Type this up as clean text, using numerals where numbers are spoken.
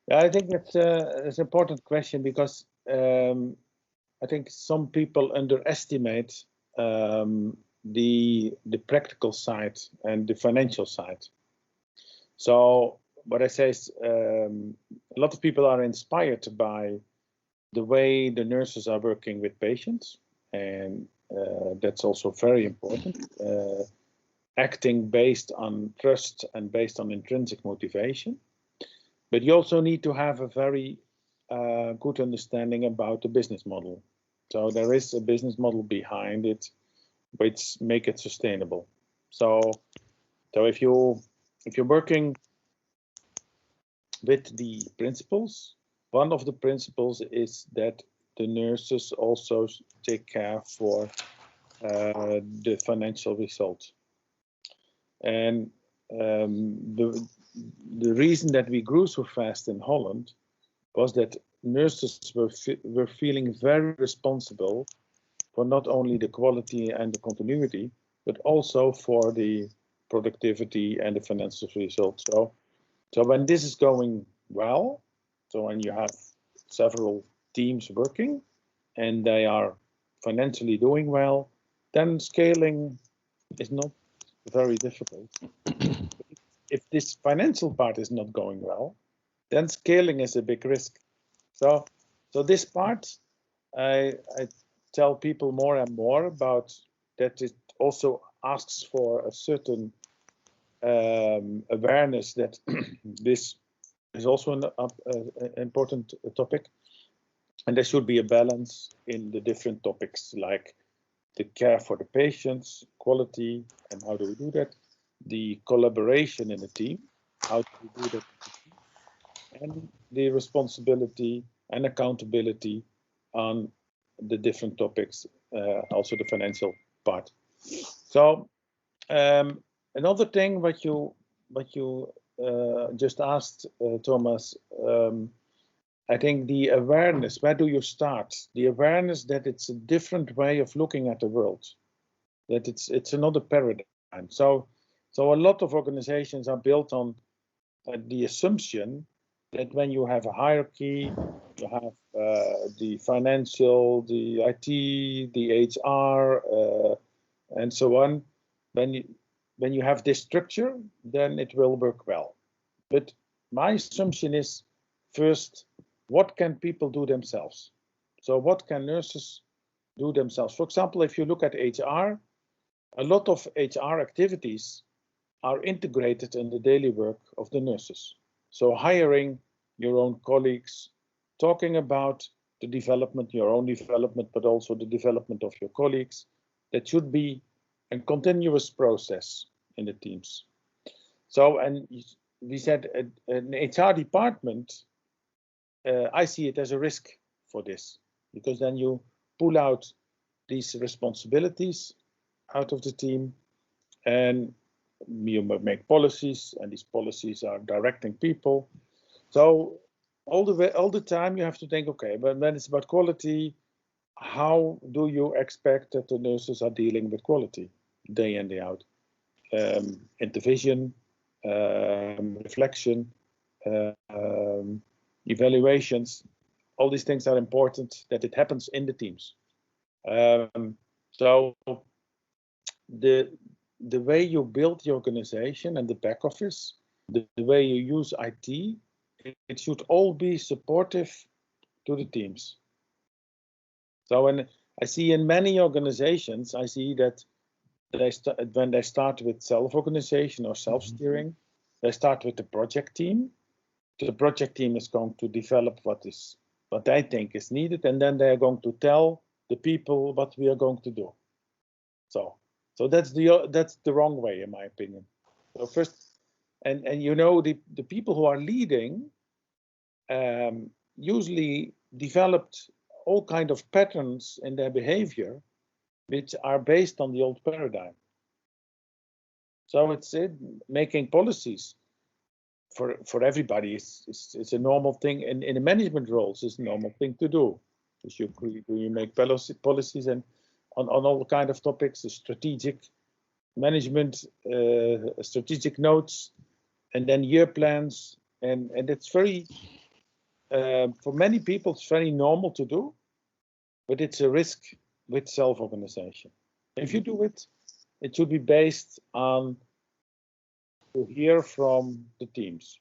Yeah, I think it's an important question because I think some people underestimate the practical side and the financial side. So what I say is a lot of people are inspired by the way the nurses are working with patients, and that's also very important. Acting based on trust and based on intrinsic motivation. But you also need to have a very good understanding about the business model. So there is a business model behind it, which make it sustainable. So if you're working with the principles, one of the principles is that the nurses also take care for the financial result. And the reason that we grew so fast in Holland was that nurses were feeling very responsible for not only the quality and the continuity, but also for the productivity and the financial results. So when this is going well, so when you have several teams working and they are financially doing well, then scaling is not very difficult. If this financial part is not going well, then scaling is a big risk. So this part, I tell people more and more about that. It also asks for a certain awareness that this is also an important topic, and there should be a balance in the different topics, like the care for the patients, quality, and how do we do that, the collaboration in a team, how do we do that, and the responsibility and accountability on the different topics, also the financial part. So another thing what you just asked, Thomas, I think the awareness, where do you start? The awareness that it's a different way of looking at the world, that it's another paradigm. So a lot of organizations are built on the assumption that when you have a hierarchy, you have the financial, the IT, the HR, and so on. When you have this structure, then it will work well. But my assumption is, first, what can people do themselves? So what can nurses do themselves? For example, if you look at HR, a lot of HR activities are integrated in the daily work of the nurses. So hiring your own colleagues, talking about the development, your own development, but also the development of your colleagues, that should be a continuous process in the teams. So, and we said an HR department, I see it as a risk for this, because then you pull out these responsibilities out of the team, and you make policies, and these policies are directing people. So all the time you have to think, okay, but when it's about quality, how do you expect that the nurses are dealing with quality day in, day out? Intervision, reflection, evaluations, all these things are important, that it happens in the teams. So the way you build the organization and the back office, the way you use IT, it should all be supportive to the teams. So when I see in many organizations, I see that when they start with self-organization or self-steering, they start with the project team. The project team is going to develop what they think is needed, and then they are going to tell the people what we are going to do. So that's the wrong way, in my opinion. So first, and you know, the people who are leading usually developed all kind of patterns in their behavior, which are based on the old paradigm. So it's making policies for everybody is a normal thing, and in the management roles is a normal thing to do. Because you make policies and on all kind of topics, the strategic management, strategic notes, and then year plans, and it's very for many people, it's very normal to do, but it's a risk with self-organization. If you do it, it should be based on to hear from the teams.